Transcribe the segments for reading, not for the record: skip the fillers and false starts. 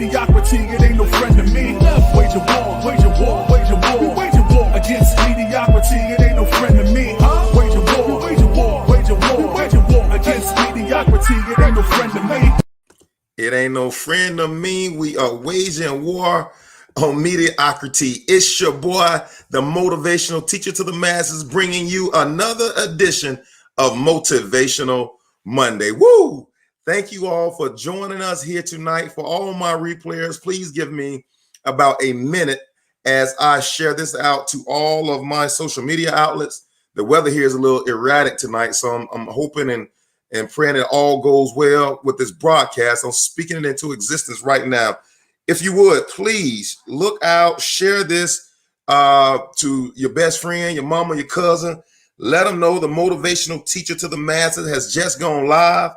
mediocrity, it ain't no friend to me. Wage a war, wage a war, wage a war. Wage a war against mediocrity, it ain't no friend to me. Wage a war, wage a war, wage a war, wage a war against mediocrity, it ain't no friend to me. It ain't no friend to me. We are waging war on mediocrity. It's your boy, the motivational teacher to the masses, bringing you another edition of Motivational Monday. Woo! Thank you all for joining us here tonight. For all my replayers, please give me about a minute as I share this out to all of my social media outlets. The weather here is a little erratic tonight, so I'm hoping and praying it all goes well with this broadcast. I'm speaking it into existence right now. If you would, please look out, share this to your best friend, your mama, your cousin. Let them know the motivational teacher to the masses has just gone live.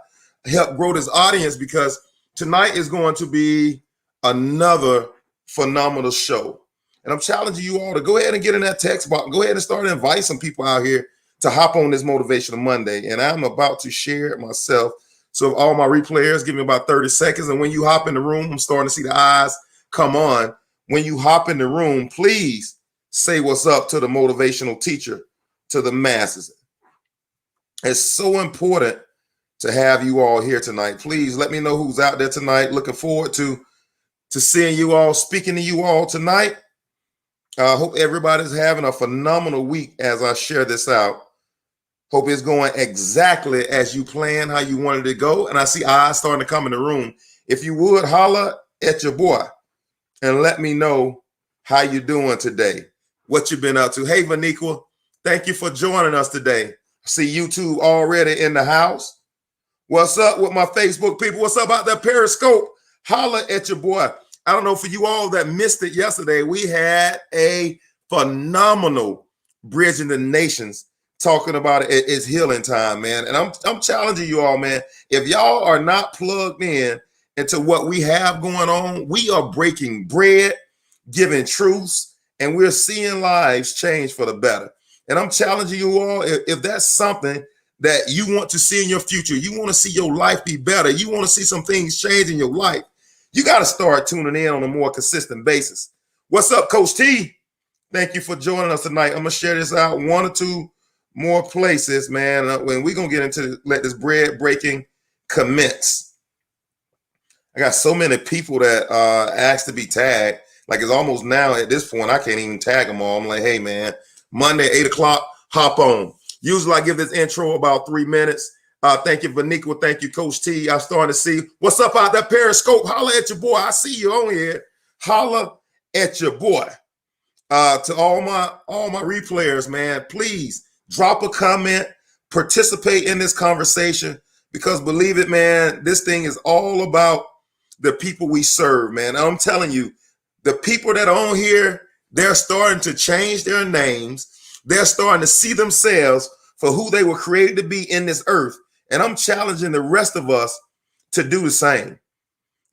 Help grow this audience, because tonight is going to be another phenomenal show. And I'm challenging you all to go ahead and get in that text box. Go ahead and start inviting some people out here to hop on this Motivational Monday. And I'm about to share it myself. So all my replayers, give me about 30 seconds. And when you hop in the room, I'm starting to see the eyes come on. When you hop in the room, please say what's up to the motivational teacher to the masses. It's so important to have you all here tonight. Please let me know who's out there tonight. Looking forward to seeing you all, speaking to you all tonight. I hope everybody's having a phenomenal week as I share this out. Hope it's going exactly as you planned, how you wanted it to go. And I see eyes starting to come in the room. If you would, holler at your boy and let me know how you doing today, what you've been up to. Hey, Vaniqua, thank you for joining us today. I see YouTube already in the house. What's up with my Facebook people? What's up out there, Periscope? Holler at your boy. I don't know, for you all that missed it yesterday, we had a phenomenal Bridging the Nations talking about it. It's healing time, man. And I'm challenging you all, man. If y'all are not plugged in into what we have going on, we are breaking bread, giving truths, and we're seeing lives change for the better. And I'm challenging you all, if that's something that you want to see in your future, you want to see your life be better, you want to see some things change in your life, you got to start tuning in on a more consistent basis. What's up, Coach T? Thank you for joining us tonight. I'm going to share this out one or two more places, man. When we're going to get into let this bread breaking commence. I got so many people that asked to be tagged. Like, it's almost now at this point, I can't even tag them all. I'm like, hey, man, Monday, 8 o'clock, hop on. Usually I give this intro about 3 minutes. Thank you, Vaniqua. Thank you, Coach T. I'm starting to see what's up out there, Periscope. Holler at your boy. I see you on here. Holler at your boy. To all my replayers, man, please drop a comment, participate in this conversation, because believe it, man, this thing is all about the people we serve, man. I'm telling you, the people that are on here, they're starting to change their names. They're starting to see themselves for who they were created to be in this earth. And I'm challenging the rest of us to do the same,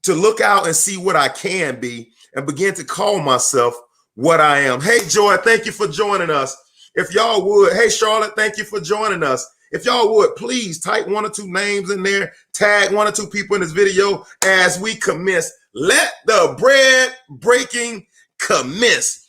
to look out and see what I can be and begin to call myself what I am. Hey, Joy, thank you for joining us. If y'all would, hey, Charlotte, thank you for joining us. If y'all would, please type 1 or 2 names in there, tag 1 or 2 people in this video as we commence. Let the bread breaking commence.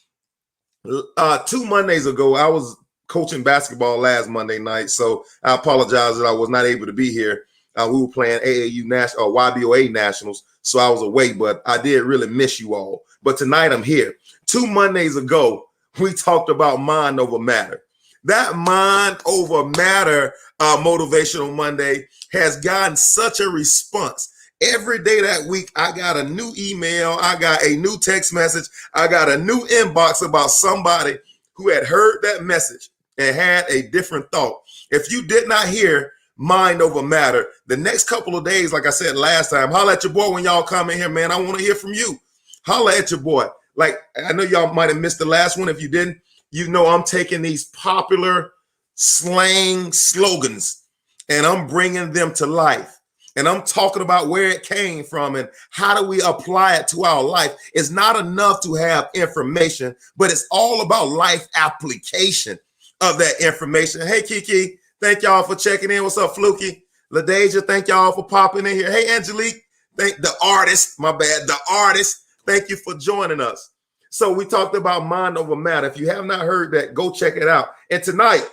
2 Mondays ago, I was coaching basketball last Monday night, so I apologize that I was not able to be here. We were playing AAU National or YBOA Nationals, so I was away, but I did really miss you all. But tonight I'm here. 2 Mondays ago, we talked about mind over matter. That mind over matter Motivational Monday has gotten such a response. Every day that week, I got a new email, I got a new text message, I got a new inbox about somebody who had heard that message and had a different thought. If you did not hear mind over matter, the next couple of days, like I said last time, holla at your boy when y'all come in here, man. I want to hear from you. Holla at your boy. Like, I know y'all might have missed the last one. If you didn't, you know I'm taking these popular slang slogans and I'm bringing them to life. And I'm talking about where it came from and how do we apply it to our life. It's not enough to have information, but it's all about life application of that information. Hey, Kiki, thank y'all for checking in. What's up, Fluky? LaDeja, thank y'all for popping in here. Hey, Angelique, Thank the artist, my bad, the artist. Thank you for joining us. So we talked about mind over matter. If you have not heard that, go check it out. And tonight,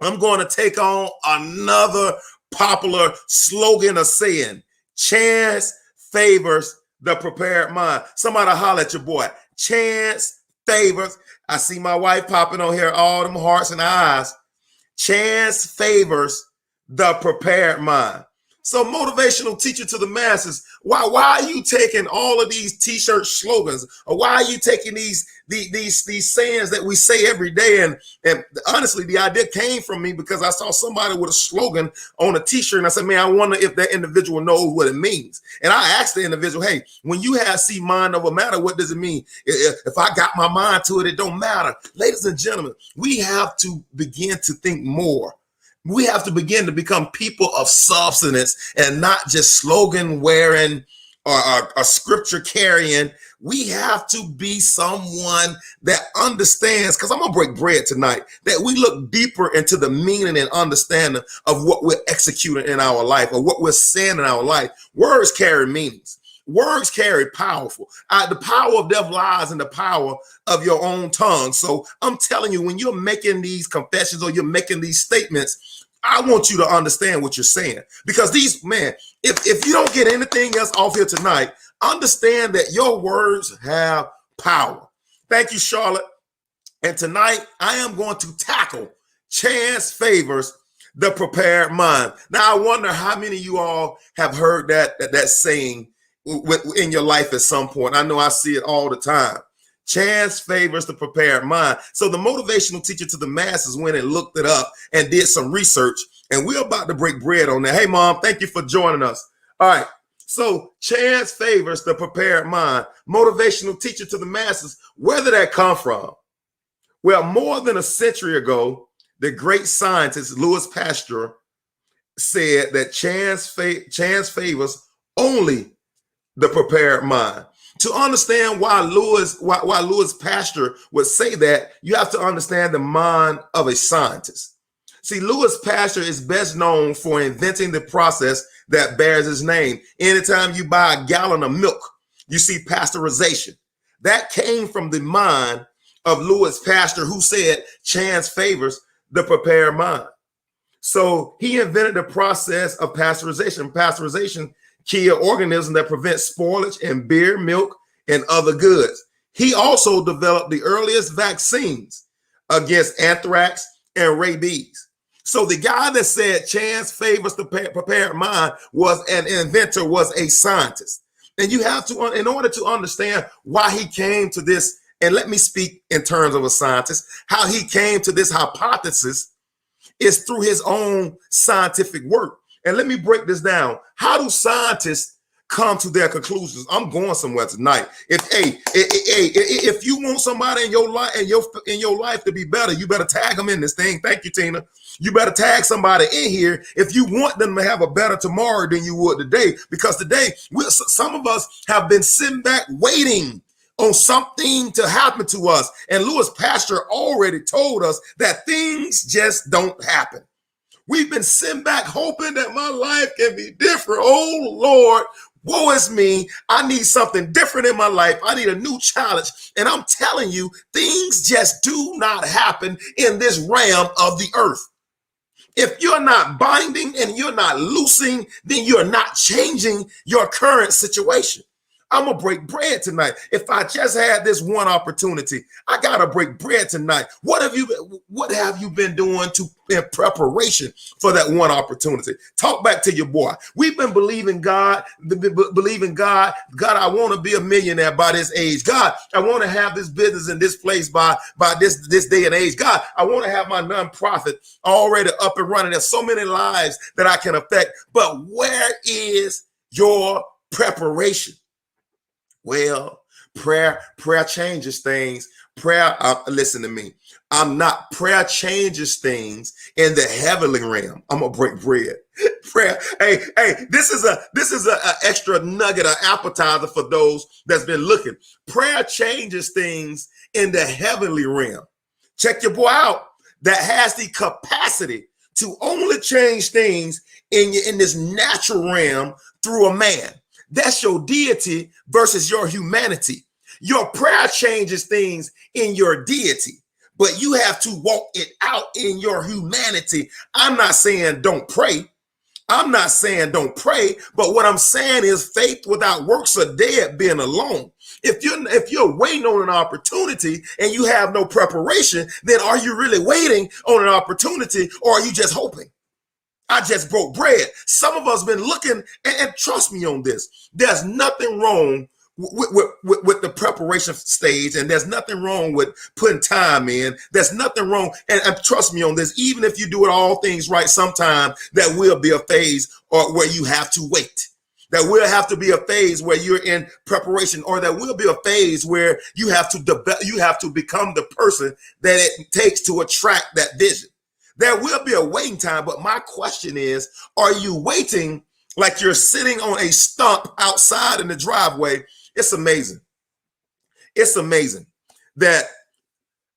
I'm going to take on another popular slogan or saying, chance favors the prepared mind. Somebody holler at your boy. Chance favors. I see my wife popping on here, all them hearts and eyes. Chance favors the prepared mind. So motivational teacher to the masses, why are you taking all of these t-shirt slogans, or why are you taking these sayings that we say every day? And honestly, the idea came from me because I saw somebody with a slogan on a t-shirt, and I said, man, I wonder if that individual knows what it means. And I asked the individual, hey, when you see mind over matter, what does it mean? If I got my mind to it, it don't matter. Ladies and gentlemen, we have to begin to think more. We have to begin to become people of substance and not just slogan wearing or scripture carrying. We have to be someone that understands, because I'm going to break bread tonight, that we look deeper into the meaning and understanding of what we're executing in our life or what we're saying in our life. Words carry meanings. Words carry powerful. The power of death lies in the power of your own tongue. So I'm telling you, when you're making these confessions or you're making these statements, I want you to understand what you're saying. Because if you don't get anything else off here tonight, understand that your words have power. Thank you, Charlotte. And tonight I am going to tackle chance favors the prepared mind. Now, I wonder how many of you all have heard that saying in your life at some point. I know I see it all the time. Chance favors the prepared mind. So the motivational teacher to the masses went and looked it up and did some research, and we're about to break bread on that. Hey, Mom, thank you for joining us. All right. So chance favors the prepared mind. Motivational teacher to the masses. Where did that come from? Well, more than a century ago, the great scientist Louis Pasteur said that chance favors only the prepared mind. To understand why Louis Pasteur would say that, you have to understand the mind of a scientist. See, Louis Pasteur is best known for inventing the process that bears his name. Anytime you buy a gallon of milk, you see pasteurization. That came from the mind of Louis Pasteur, who said chance favors the prepared mind. So he invented the process of pasteurization. Pasteurization kill organisms that prevent spoilage in beer, milk, and other goods. He also developed the earliest vaccines against anthrax and rabies. So the guy that said chance favors the prepared mind was an inventor, was a scientist. And you have to, in order to understand why he came to this, and let me speak in terms of a scientist, how he came to this hypothesis is through his own scientific work. And let me break this down. How do scientists come to their conclusions? I'm going somewhere tonight. If you want somebody in your life to be better, you better tag them in this thing. Thank you, Tina. You better tag somebody in here if you want them to have a better tomorrow than you would today. Because today, some of us have been sitting back waiting on something to happen to us. And Louis Pasteur already told us that things just don't happen. We've been sitting back hoping that my life can be different. Oh, Lord, woe is me. I need something different in my life. I need a new challenge. And I'm telling you, things just do not happen in this realm of the earth. If you're not binding and you're not loosing, then you're not changing your current situation. I'm going to break bread tonight. If I just had this one opportunity, I got to break bread tonight. What have you been doing in preparation for that one opportunity? Talk back to your boy. We've been believing God, God, I want to be a millionaire by this age. God, I want to have this business in this place by this day and age. God, I want to have my nonprofit already up and running. There's so many lives that I can affect. But where is your preparation? Well, prayer changes things. Prayer, listen to me. Prayer changes things in the heavenly realm. I'm gonna break bread. Prayer. Hey, this is a extra nugget, an appetizer for those that's been looking. Prayer changes things in the heavenly realm. Check your boy out. That has the capacity to only change things in this natural realm through a man. That's your deity versus your humanity. Your prayer changes things in your deity, but you have to walk it out in your humanity. I'm not saying don't pray. I'm not saying don't pray, but what I'm saying is faith without works are dead, being alone. If you're waiting on an opportunity and you have no preparation, then are you really waiting on an opportunity, or are you just hoping? I just broke bread. Some of us been looking, and trust me on this. There's nothing wrong with the preparation stage, and there's nothing wrong with putting time in. There's nothing wrong, and trust me on this. Even if you do it all things right, sometime there will be a phase or where you have to wait. There will have to be a phase where you're in preparation, or there will be a phase where you have to develop, you have to become the person that it takes to attract that vision. There will be a waiting time, but my question is, are you waiting like you're sitting on a stump outside in the driveway? It's amazing. It's amazing that,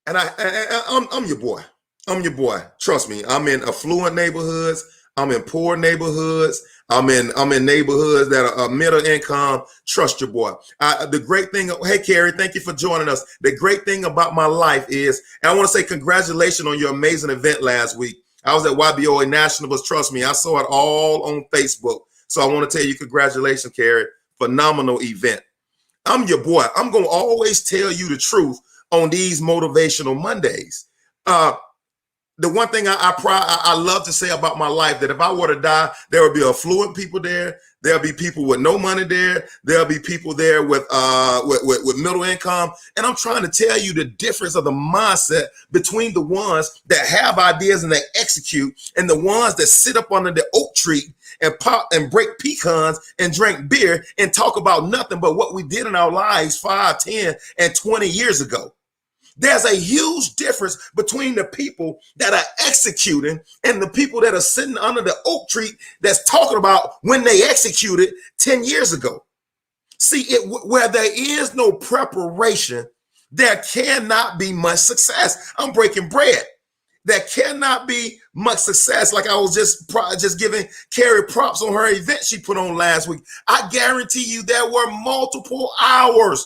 and I'm your boy. I'm your boy. Trust me. I'm in affluent neighborhoods. I'm in poor neighborhoods. I'm in neighborhoods that are middle income. Trust your boy. The great thing, hey Carrie, thank you for joining us. The great thing about my life is, and I want to say congratulations on your amazing event last week. I was at YBOA Nationals. Trust me, I saw it all on Facebook. So I want to tell you congratulations, Carrie. Phenomenal event. I'm your boy. I'm going to always tell you the truth on these Motivational Mondays. The one thing I love to say about my life, that if I were to die, there would be affluent people there. There'll be people with no money there. There'll be people there with middle income. And I'm trying to tell you the difference of the mindset between the ones that have ideas and they execute, and the ones that sit up under the oak tree and pop and break pecans and drink beer and talk about nothing but what we did in our lives 5, 10, and 20 years ago. There's a huge difference between the people that are executing and the people that are sitting under the oak tree that's talking about when they executed 10 years ago. See, where there is no preparation, there cannot be much success. I'm breaking bread. There cannot be much success. Like I was just giving Carrie props on her event she put on last week. I guarantee you there were multiple hours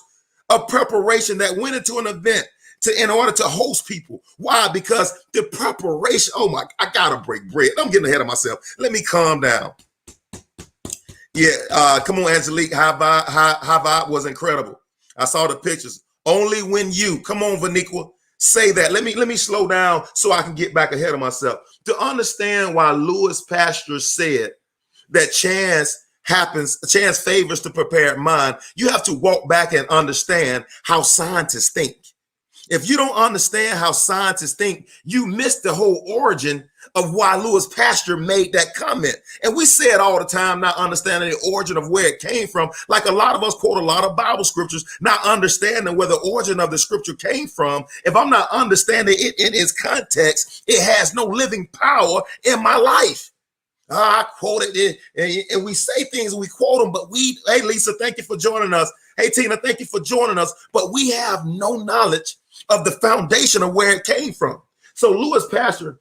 of preparation that went into an event in order to host people. Why? Because the preparation, I gotta break bread. I'm getting ahead of myself. Let me calm down. Yeah, come on, Angelique. High vibe was incredible. I saw the pictures. Only when you, come on, Vaniqua, say that. Let me slow down so I can get back ahead of myself. To understand why Louis Pasteur said that chance favors the prepared mind, you have to walk back and understand how scientists think. If you don't understand how scientists think, you miss the whole origin of why Louis Pasteur made that comment. And we say it all the time, not understanding the origin of where it came from. Like a lot of us quote a lot of Bible scriptures, not understanding where the origin of the scripture came from. If I'm not understanding it in its context, it has no living power in my life. I quote it, and we say things, we quote them, but hey, Lisa, thank you for joining us. Hey, Tina, thank you for joining us. But we have no knowledge of the foundation of where it came from. So Louis Pasteur,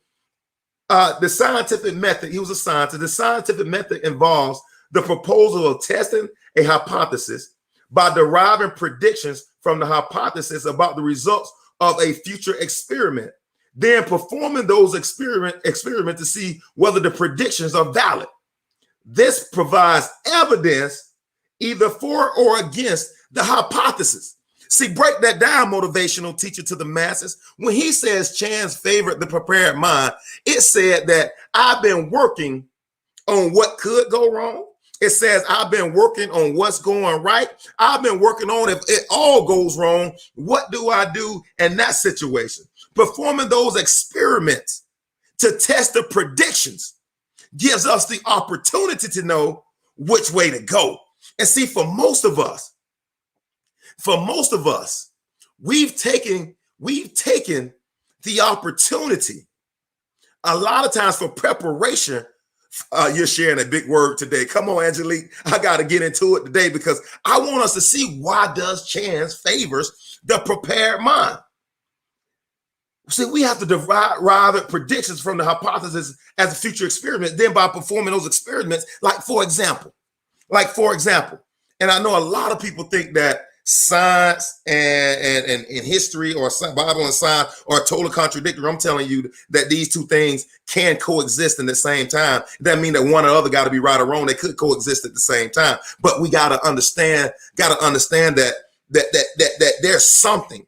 the scientific method, he was a scientist. The scientific method involves the proposal of testing a hypothesis by deriving predictions from the hypothesis about the results of a future experiment, then performing those experiments to see whether the predictions are valid. This provides evidence either for or against the hypothesis. See, break that down, motivational teacher to the masses. When he says chance favored the prepared mind, it said that I've been working on what could go wrong. It says I've been working on what's going right. I've been working on if it all goes wrong, what do I do in that situation? Performing those experiments to test the predictions gives us the opportunity to know which way to go. And see, for most of us, we've taken the opportunity a lot of times for preparation. You're sharing a big word today. Come on, Angelique. I got to get into it today because I want us to see why does chance favors the prepared mind. See, we have to derive predictions from the hypothesis as a future experiment. Then by performing those experiments, like for example, And I know a lot of people think that science and history, or Bible and science, are totally contradictory. I'm telling you that these two things can coexist in the same time. It doesn't mean that one or the other got to be right or wrong. They could coexist at the same time. But we got to understand that there's something.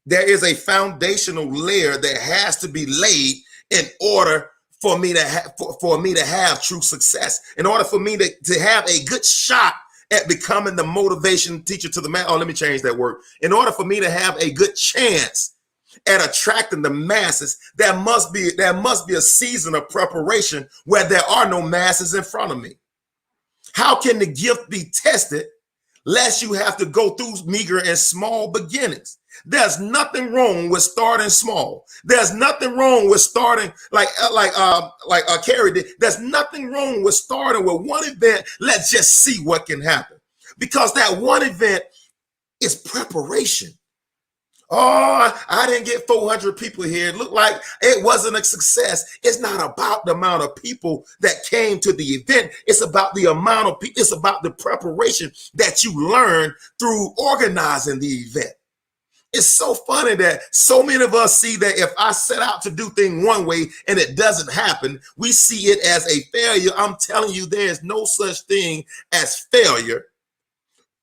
There is a foundational layer that has to be laid in order for me to have true success, in order for me to have a good shot at becoming the motivation teacher to the mass. Oh, let me change that word. In order for me to have a good chance at attracting the masses, there must be a season of preparation where there are no masses in front of me. How can the gift be tested lest you have to go through meager and small beginnings? There's nothing wrong with starting small. There's nothing wrong with starting like Carrie did. There's nothing wrong with starting with one event. Let's just see what can happen, because that one event is preparation. Oh, I didn't get 400 people here. It looked like it wasn't a success. It's not about the amount of people that came to the event. It's about the amount of people. It's about the preparation that you learn through organizing the event. It's so funny that so many of us see that if I set out to do things one way and it doesn't happen, we see it as a failure. I'm telling you, there is no such thing as failure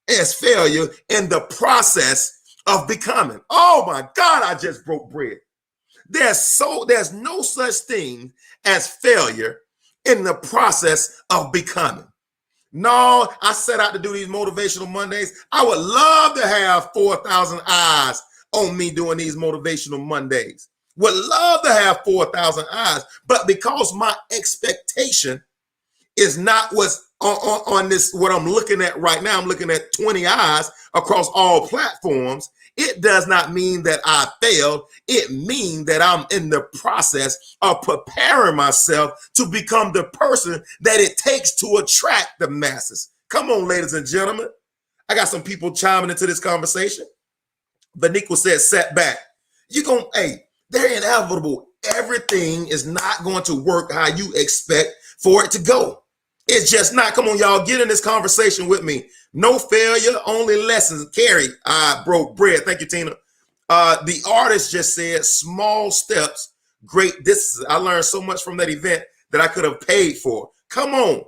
in the process of becoming. Oh my God, I just broke bread. There's no such thing as failure in the process of becoming. No, I set out to do these Motivational Mondays. I would love to have 4,000 eyes on me doing these Motivational Mondays. Would love to have 4,000 eyes, but because my expectation is not what's on this, what I'm looking at right now, I'm looking at 20 eyes across all platforms. It does not mean that I failed. It means that I'm in the process of preparing myself to become the person that it takes to attract the masses. Come on, ladies and gentlemen. I got some people chiming into this conversation. Beniqua said, setback. They're inevitable. Everything is not going to work how you expect for it to go. It's just not. Come on, y'all, get in this conversation with me. No failure, only lessons. Carrie, I broke bread. Thank you, Tina. The artist just said, small steps, great. I learned so much from that event that I could have paid for. Come on.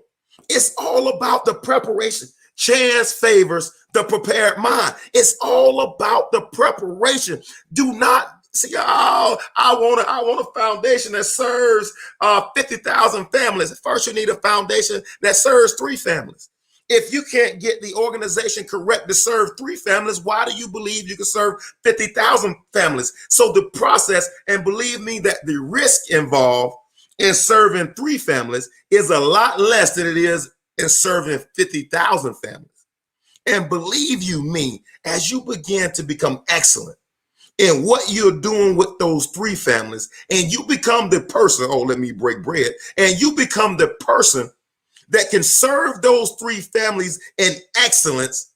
It's all about the preparation. Chance favors the prepared mind. It's all about the preparation. Do not see, I want a foundation that serves 50,000 families. First, you need a foundation that serves 3 families. If you can't get the organization correct to serve 3 families, why do you believe you can serve 50,000 families? So the process, and believe me that the risk involved in serving 3 families is a lot less than it is in serving 50,000 families. And believe you me, as you begin to become excellent in what you're doing with those 3 families, and you become the person, oh, let me break bread, and you become the person that can serve those 3 families in excellence,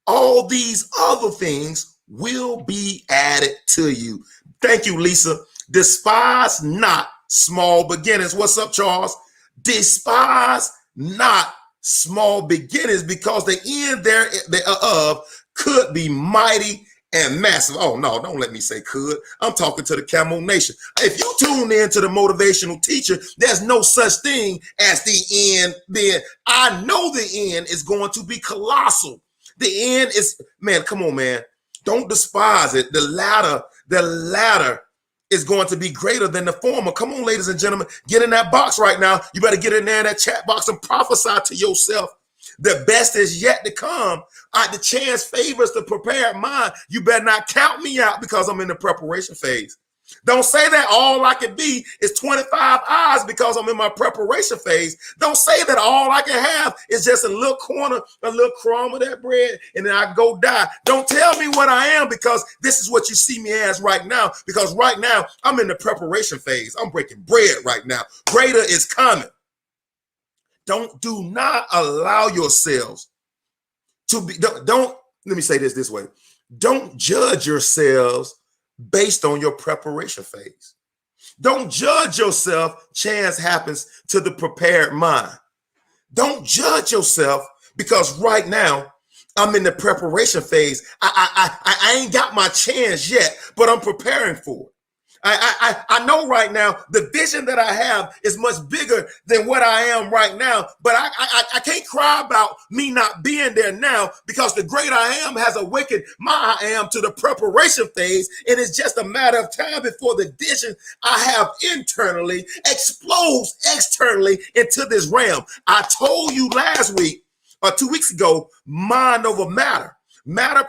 all these other things will be added to you. Thank you, Lisa. Despise not small beginnings. What's up, Charles? Despise not small beginnings, because the end thereof could be mighty and massive. Oh, no, don't let me say could. I'm talking to the Camel Nation. If you tune in to the motivational teacher, there's no such thing as the end being. I know the end is going to be colossal. The end is, man, come on, man. Don't despise it. The latter is going to be greater than the former. Come on, ladies and gentlemen, get in that box right now. You better get in there in that chat box and prophesy to yourself. The best is yet to come. The chance favors the prepared mind. You better not count me out because I'm in the preparation phase. Don't say that all I can be is 25 eyes because I'm in my preparation phase. Don't say that all I can have is just a little corner, a little crumb of that bread, and then I go die. Don't tell me what I am, because this is what you see me as right now, because right now I'm in the preparation phase. I'm breaking bread right now. Greater is coming. Do not allow yourselves to be, don't, let me say this way. Don't judge yourselves based on your preparation phase. Don't judge yourself. Chance happens to the prepared mind. Don't judge yourself, because right now I'm in the preparation phase. I ain't got my chance yet, but I'm preparing for it. I know right now the vision that I have is much bigger than what I am right now, but I can't cry about me not being there now, because the great I am has awakened my I am to the preparation phase. And it's just a matter of time before the vision I have internally explodes externally into this realm. I told you last week or 2 weeks ago, mind over matter. Matter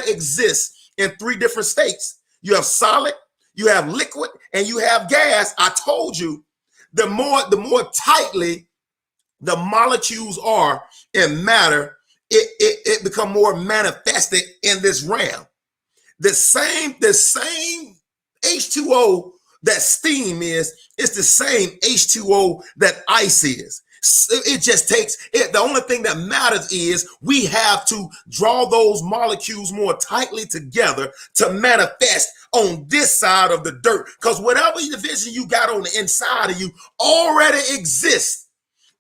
exists in three different states. You have solid, you have liquid, and you have gas. I told you the more tightly the molecules are in matter, it become more manifested in this realm. The same H2O that steam is, it's the same H2O that ice is. It just takes it. The only thing that matters is we have to draw those molecules more tightly together to manifest on this side of the dirt. Because whatever division you got on the inside of you already exists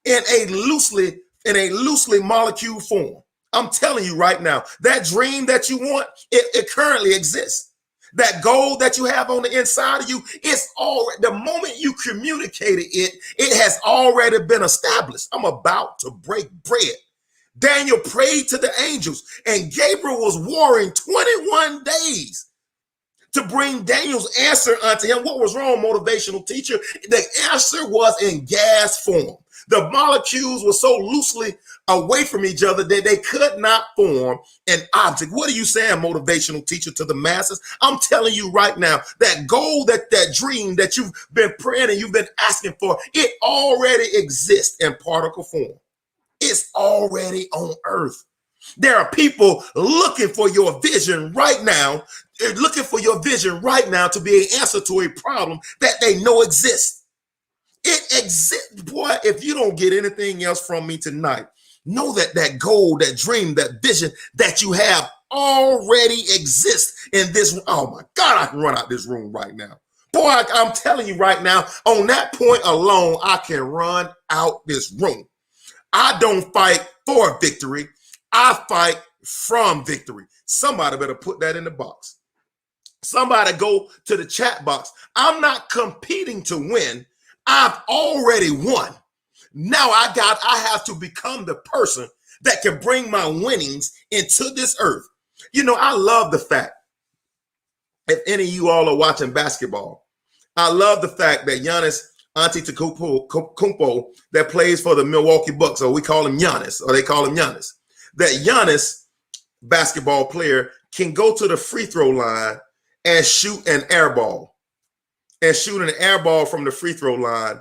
in a loosely molecule form. I'm telling you right now, that dream that you want, it currently exists. That goal that you have on the inside of you, it's already, the moment you communicated it, it has already been established. I'm about to break bread. Daniel prayed to the angels, and Gabriel was warring 21 days to bring Daniel's answer unto him. What was wrong, motivational teacher? The answer was in gas form. The molecules were so loosely away from each other that they could not form an object. What are you saying, motivational teacher, to the masses? I'm telling you right now, that goal, that dream that you've been praying and you've been asking for, it already exists in particle form. It's already on earth. There are people looking for your vision right now. They're looking for your vision right now to be an answer to a problem that they know exists. It exists, boy. If you don't get anything else from me tonight, know that that goal, that dream, that vision that you have already exists in this. Oh my God, I can run out this room right now. Boy, I'm telling you right now, on that point alone, I can run out this room. I don't fight for victory. I fight from victory. Somebody better put that in the box. Somebody go to the chat box. I'm not competing to win. I've already won. Now I have to become the person that can bring my winnings into this earth. You know, I love the fact, if any of you all are watching basketball, I love the fact that Giannis Antetokounmpo, that plays for the Milwaukee Bucks, or we call him Giannis, or they call him Giannis, that Giannis, basketball player, can go to the free throw line and shoot an air ball. And shoot an air ball from the free throw line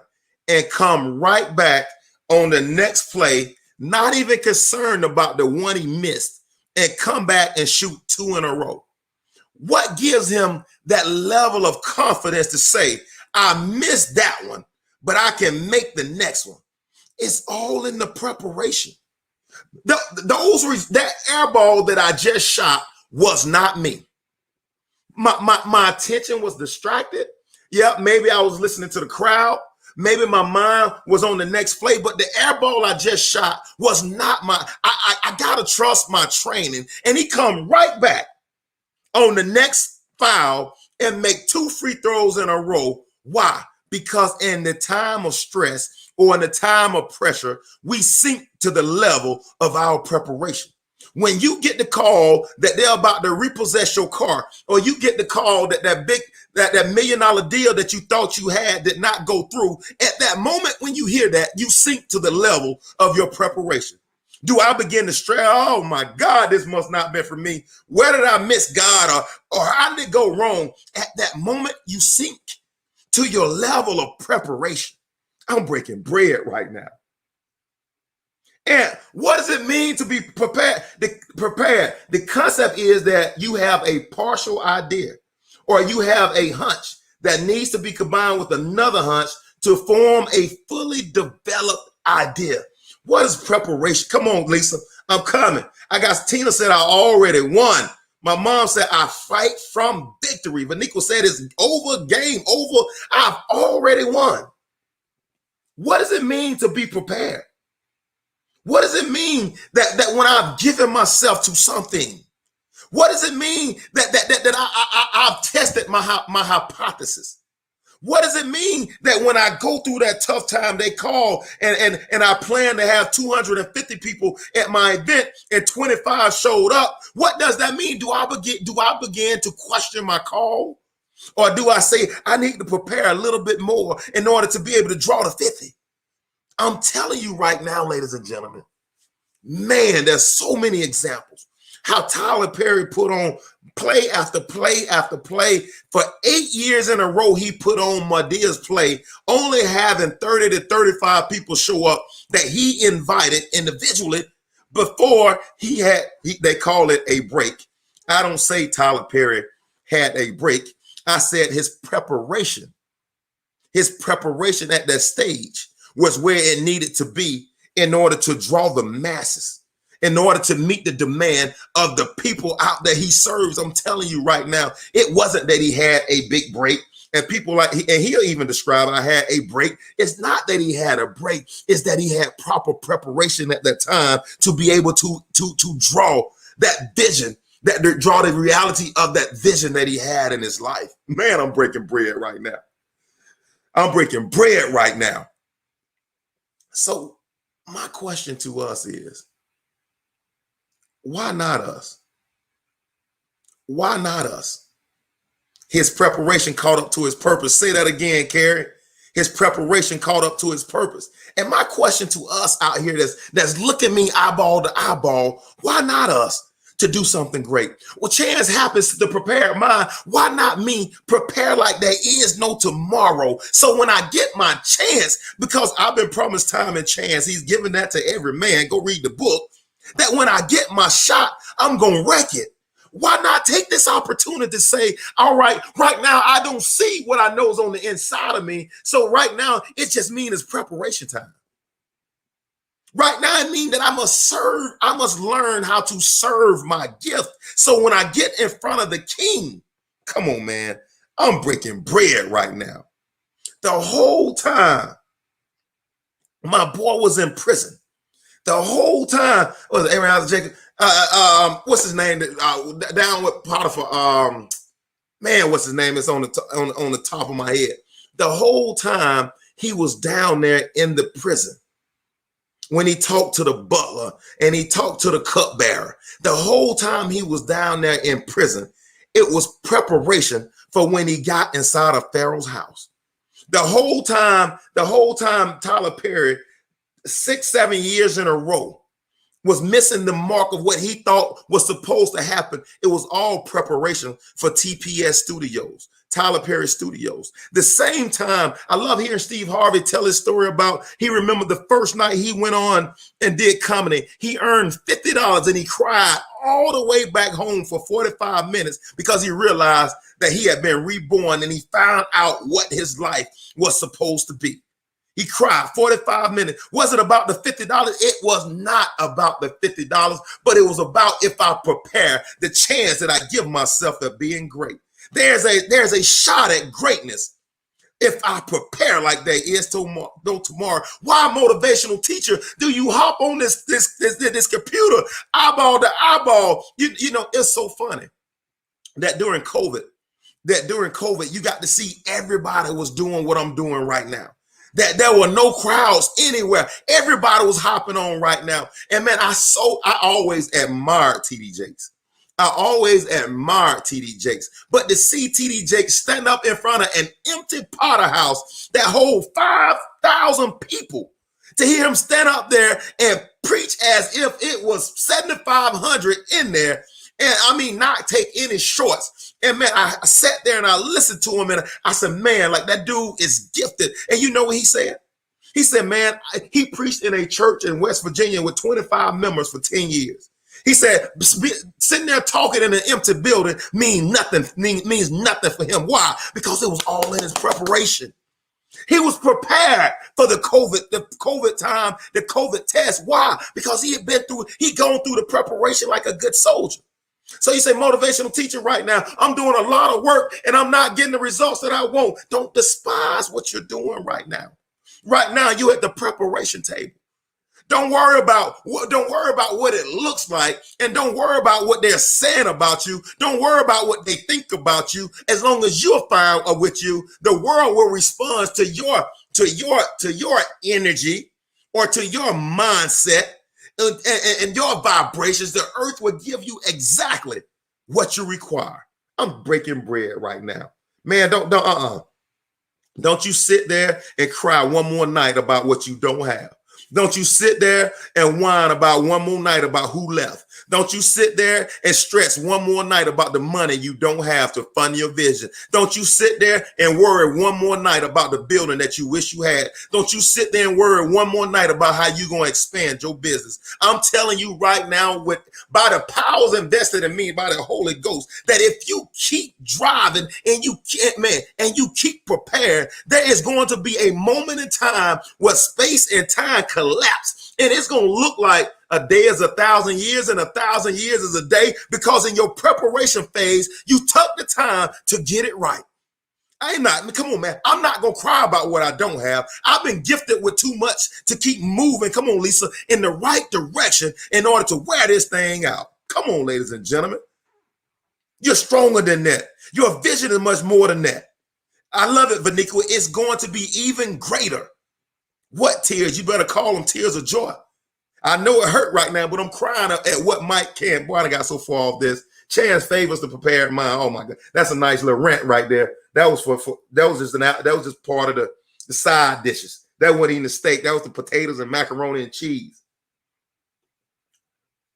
and come right back on the next play, not even concerned about the one he missed, and come back and shoot two in a row. What gives him that level of confidence to say, I missed that one, but I can make the next one? It's all in the preparation. That air ball that I just shot was not me. My attention was distracted. Yeah, maybe I was listening to the crowd. Maybe my mind was on the next play, but the air ball I just shot was not my. I gotta trust my training. And he come right back on the next foul and make two free throws in a row. Why? Because in the time of stress or in the time of pressure, we sink to the level of our preparation. When you get the call that they're about to repossess your car, or you get the call that that $1 million deal that you thought you had did not go through, at that moment when you hear that, you sink to the level of your preparation. Do I begin to stress? Oh my God, this must not be for me. Where did I miss God, or how did it go wrong? At that moment, you sink to your level of preparation. I'm breaking bread right now. And what does it mean to be prepared? The concept is that you have a partial idea, or you have a hunch that needs to be combined with another hunch to form a fully developed idea. What is preparation? Come on, Lisa, I'm coming. Tina said, I already won. My mom said, I fight from victory. Vanika said, it's over, game over. I've already won. What does it mean to be prepared? What does it mean that when I've given myself to something? What does it mean that I've tested my hypothesis? What does it mean that when I go through that tough time, they call and I plan to have 250 people at my event and 25 showed up? What does that mean? Do I begin to question my call? Or do I say I need to prepare a little bit more in order to be able to draw the 50? I'm telling you right now, ladies and gentlemen, man, there's so many examples. How Tyler Perry put on play after play after play. For 8 years in a row, he put on Medea's play, only having 30 to 35 people show up that he invited individually before they call it a break. I don't say Tyler Perry had a break. I said his preparation at that stage was where it needed to be in order to draw the masses, in order to meet the demand of the people out there he serves. I'm telling you right now, it wasn't that he had a big break. And people and he'll even describe it, I had a break. It's not that he had a break, it's that he had proper preparation at that time to be able to draw that vision, that draw the reality of that vision that he had in his life. Man, I'm breaking bread right now. I'm breaking bread right now. So my question to us is, why not us? Why not us? His preparation caught up to his purpose. Say that again, Carrie. His preparation caught up to his purpose. And my question to us out here that's looking me eyeball to eyeball, why not us to do something great? Well, chance happens to the prepared mind. Why not me prepare like there is no tomorrow? So when I get my chance, because I've been promised time and chance, he's given that to every man. Go read the book. That when I get my shot, I'm going to wreck it. Why not take this opportunity to say, all right now, I don't see what I know is on the inside of me. So right now, it just means it's preparation time. Right now, it means that I must serve. I must learn how to serve my gift. So when I get in front of the king, come on, man, I'm breaking bread right now. The whole time, my boy was in prison. The whole time, was Abraham Jacob? What's his name? Down with Potiphar. Man, what's his name? It's on the top of my head. The whole time he was down there in the prison. When he talked to the butler and he talked to the cupbearer, the whole time he was down there in prison, it was preparation for when he got inside of Pharaoh's house. The whole time, Tyler Perry, 6-7 years in a row, was missing the mark of what he thought was supposed to happen. It was all preparation for TPS Studios, Tyler Perry Studios. The same time, I love hearing Steve Harvey tell his story about, he remembered the first night he went on and did comedy. He earned $50 and he cried all the way back home for 45 minutes because he realized that he had been reborn and he found out what his life was supposed to be. He cried 45 minutes. Was it about the $50? It was not about the $50, but it was about if I prepare, the chance that I give myself of being great. There's a shot at greatness if I prepare like there is no tomorrow. Why, motivational teacher, do you hop on this computer eyeball to eyeball? You know, it's so funny that during COVID, you got to see everybody was doing what I'm doing right now. That there were no crowds anywhere. Everybody was hopping on right now. And man, I always admired TD Jakes. I always admired TD Jakes. But to see TD Jakes stand up in front of an empty Potter house that holds 5,000 people, to hear him stand up there and preach as if it was 7,500 in there, and I mean, not take any shorts. And man, I sat there and I listened to him and I said, man, like that dude is gifted. And you know what he said? He said, man, he preached in a church in West Virginia with 25 members for 10 years. He said, sitting there talking in an empty building means nothing for him. Why? Because it was all in his preparation. He was prepared for the COVID time, the COVID test. Why? Because he'd gone through the preparation like a good soldier. So you say, motivational teacher, right now, I'm doing a lot of work and I'm not getting the results that I want. Don't despise what you're doing right now. Right now, you're at the preparation table. Don't worry about what it looks like, and don't worry about what they're saying about you. Don't worry about what they think about you. As long as you're fine with you, the world will respond to your energy or to your mindset and your vibrations. The earth will give you exactly what you require. I'm breaking bread right now, man. Don't you sit there and cry one more night about what you don't have. Don't you sit there and whine about one more night about who left. Don't you sit there and stress one more night about the money you don't have to fund your vision. Don't you sit there and worry one more night about the building that you wish you had. Don't you sit there and worry one more night about how you're going to expand your business. I'm telling you right now, by the powers invested in me by the Holy Ghost, that if you keep driving and you keep prepared, there is going to be a moment in time where space and time collapse, and it's going to look like a day is 1,000 years and 1,000 years is a day, because in your preparation phase, you took the time to get it right. Come on, man. I'm not going to cry about what I don't have. I've been gifted with too much to keep moving. Come on, Lisa, in the right direction in order to wear this thing out. Come on, ladies and gentlemen. You're stronger than that. Your vision is much more than that. I love it, Vaniqua. It's going to be even greater. What tears? You better call them tears of joy. I know it hurt right now, but I'm crying at what Mike can. Boy, I got so far off this. Chance favors the prepared mind. Oh my God, that's a nice little rant right there. That was just part of the side dishes. That wasn't even the steak. That was the potatoes and macaroni and cheese.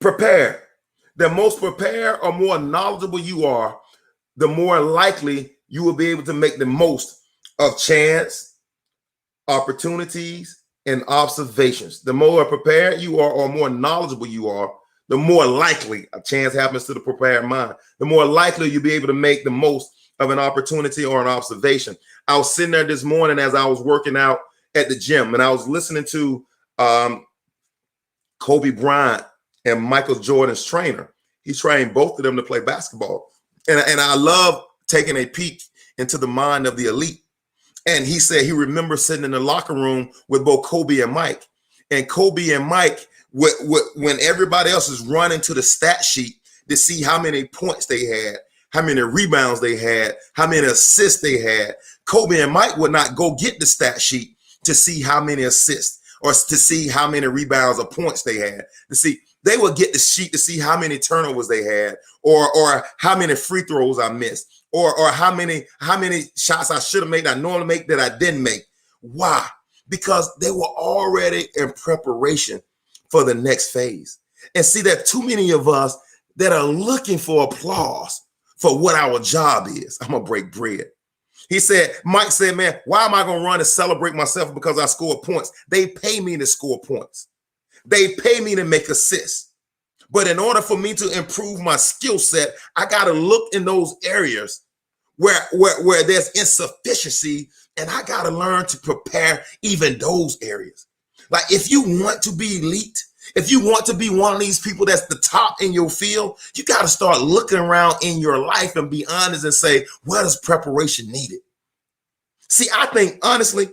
Prepare. The most prepared or more knowledgeable you are, the more likely you will be able to make the most of chance, opportunities, and observations. The more prepared you are or more knowledgeable you are, the more likely a chance happens to the prepared mind. The more likely you'll be able to make the most of an opportunity or an observation. I was sitting there this morning as I was working out at the gym, and I was listening to Kobe Bryant and Michael Jordan's trainer. He trained both of them to play basketball. And I love taking a peek into the mind of the elite. And he said he remembers sitting in the locker room with both Kobe and Mike. And Kobe and Mike, when everybody else is running to the stat sheet to see how many points they had, how many rebounds they had, how many assists they had, Kobe and Mike would not go get the stat sheet to see how many assists or to see how many rebounds or points they had. To see, they would get the sheet to see how many turnovers they had, or how many free throws I missed, or how many shots I should have made, I normally make, that I didn't make. Why? Because they were already in preparation for the next phase. And see, there are too many of us that are looking for applause for what our job is. I'm gonna break bread. Mike said, man, why am I gonna run and celebrate myself because I scored points? They pay me to score points. They pay me to make assists. But in order for me to improve my skill set, I got to look in those areas where there's insufficiency, and I got to learn to prepare even those areas. Like, if you want to be elite, if you want to be one of these people that's the top in your field, you got to start looking around in your life and be honest and say, where is preparation needed? See, I think, honestly,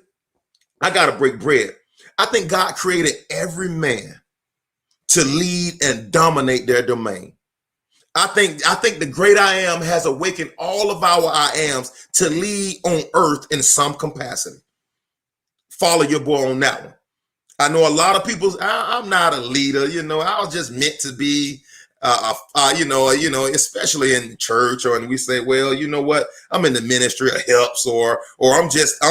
I got to break bread. I think God created every man to lead and dominate their domain. I think the great I am has awakened all of our I ams to lead on earth in some capacity. Follow your boy on that one. I know a lot of people, I'm not a leader, I was just meant to be, especially in church, or and we say, well, you know what, I'm in the ministry of helps, or I'm just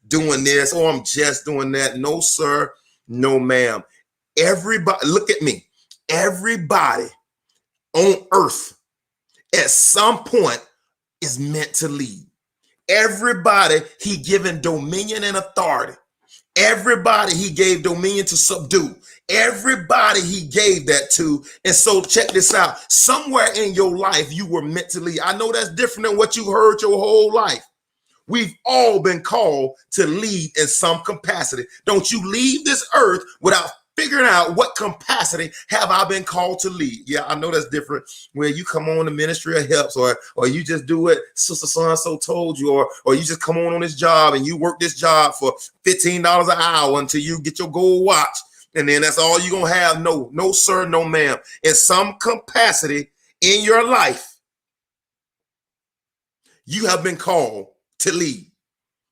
doing this, or I'm just doing that. No, sir. No, ma'am. Everybody, look at me. Everybody on earth at some point is meant to lead. Everybody he given dominion and authority. Everybody he gave dominion to subdue. Everybody he gave that to. And so check this out. Somewhere in your life you were meant to lead. I know that's different than what you heard your whole life. We've all been called to lead in some capacity. Don't you leave this earth without figuring out what capacity have I been called to lead. Yeah, I know that's different where you come on the ministry of helps, or you just do it sister so-and-so told you, or you just come on this job and you work this job for $15 an hour until you get your gold watch, And then that's all you're going to have. No, no, sir, no, ma'am. In some capacity in your life, you have been called to lead.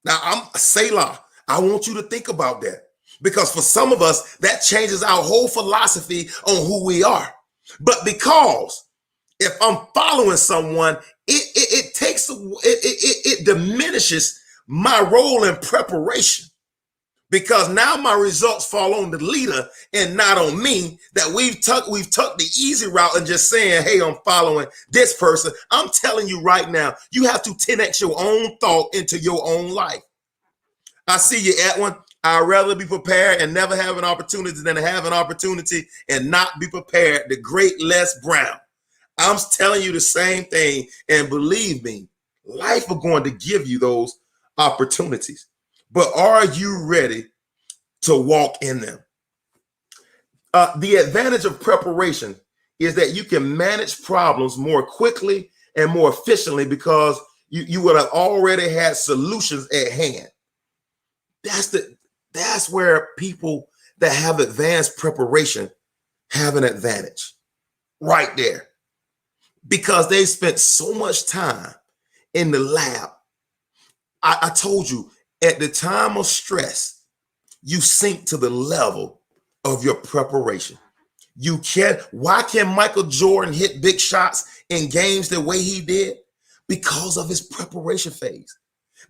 Now, Selah, I want you to think about that, because for some of us, that changes our whole philosophy on who we are. But because if I'm following someone, it diminishes my role in preparation, because now my results fall on the leader and not on me. That we've took the easy route and just saying, hey, I'm following this person. I'm telling you right now, you have to 10x your own thought into your own life. I see you, Edwin. I'd rather be prepared and never have an opportunity than to have an opportunity and not be prepared. The great Les Brown. I'm telling you the same thing, and believe me, life is going to give you those opportunities. But are you ready to walk in them? The advantage of preparation is that you can manage problems more quickly and more efficiently, because you would have already had solutions at hand. That's where people that have advanced preparation have an advantage right there, because they spent so much time in the lab. I told you, at the time of stress, you sink to the level of your preparation. Why can Michael Jordan hit big shots in games the way he did? Because of his preparation phase.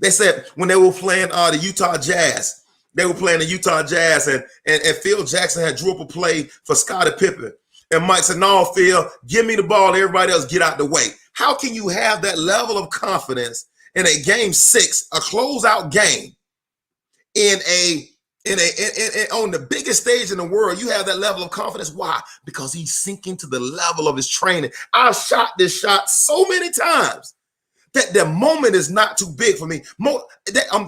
They said when they were playing the Utah Jazz, and Phil Jackson had drew up a play for Scottie Pippen. And Mike said, no, Phil, give me the ball. Everybody else get out the way. How can you have that level of confidence in a game 6, a closeout game, on the biggest stage in the world? You have that level of confidence. Why? Because he's sinking to the level of his training. I've shot this shot so many times that the moment is not too big for me.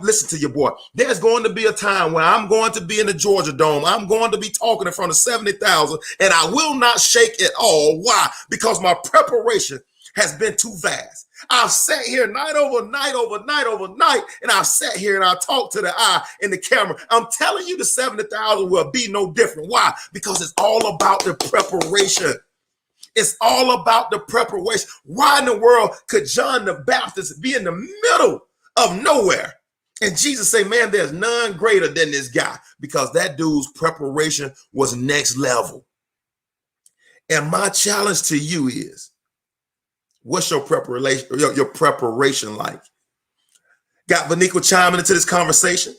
Listen to your boy. There's going to be a time when I'm going to be in the Georgia Dome. I'm going to be talking in front of 70,000, and I will not shake at all. Why? Because my preparation has been too vast. I've sat here night over night, and I've sat here and I talked to the eye in the camera. I'm telling you, the 70,000 will be no different. Why? Because it's all about the preparation. It's all about the preparation. Why in the world could John the Baptist be in the middle of nowhere and Jesus say, man, there's none greater than this guy? Because that dude's preparation was next level. And my challenge to you is, what's your preparation like? Got Vaniqua chiming into this conversation.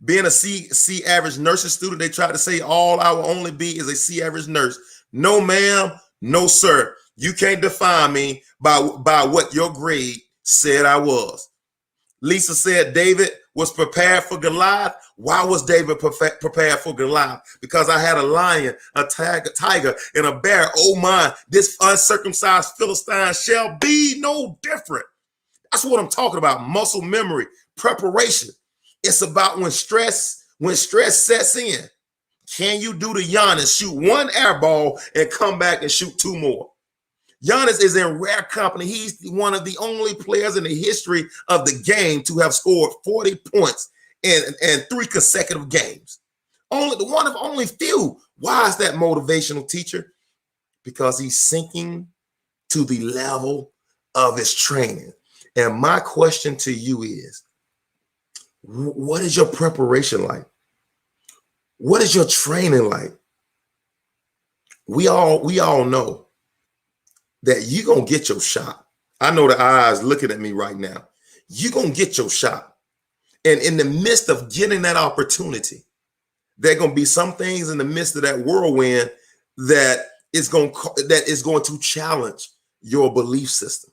Being a C average nursing student, they try to say all I will only be is a C average nurse. No, ma'am. No, sir. You can't define me by what your grade said I was. Lisa said David was prepared for Goliath. Why was David prepared for Goliath? Because I had a lion, a tiger, and a bear. Oh my, this uncircumcised Philistine shall be no different. That's what I'm talking about. Muscle memory, preparation. It's about when stress sets in. Can you do the Giannis, shoot one air ball and come back and shoot 2 more? Giannis is in rare company. He's one of the only players in the history of the game to have scored 40 points in 3 consecutive games. Only few. Why is that, motivational teacher? Because he's sinking to the level of his training. And my question to you is, what is your preparation like? What is your training like? We all know that you're going to get your shot. I know the eyes looking at me right now. You're going to get your shot. And in the midst of getting that opportunity, there are going to be some things in the midst of that whirlwind that is going to challenge your belief system.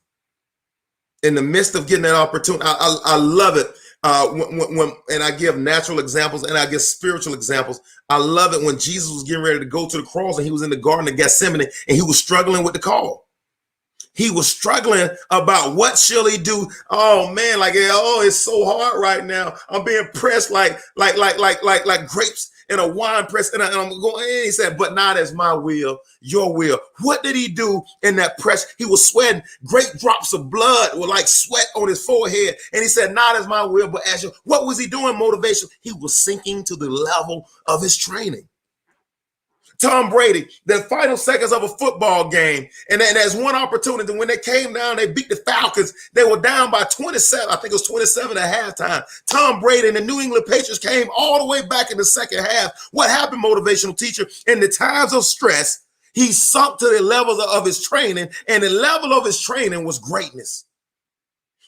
In the midst of getting that opportunity, I love it. And I give natural examples and I give spiritual examples. I love it when Jesus was getting ready to go to the cross and he was in the Garden of Gethsemane and he was struggling with the call. He was struggling about what shall he do. Oh man, like, oh, it's so hard right now. I'm being pressed like grapes in a wine press. And I'm going, and he said, but not as my will, your will. What did he do in that press? He was sweating. Great drops of blood were like sweat on his forehead. And he said, not as my will, but as your. What was he doing? Motivation. He was sinking to the level of his training. Tom Brady, the final seconds of a football game, and then there's one opportunity. When they came down, they beat the Falcons. They were down by 27. I think it was 27 at halftime. Tom Brady and the New England Patriots came all the way back in the second half. What happened, motivational teacher? In the times of stress, he sunk to the levels of his training, and the level of his training was greatness.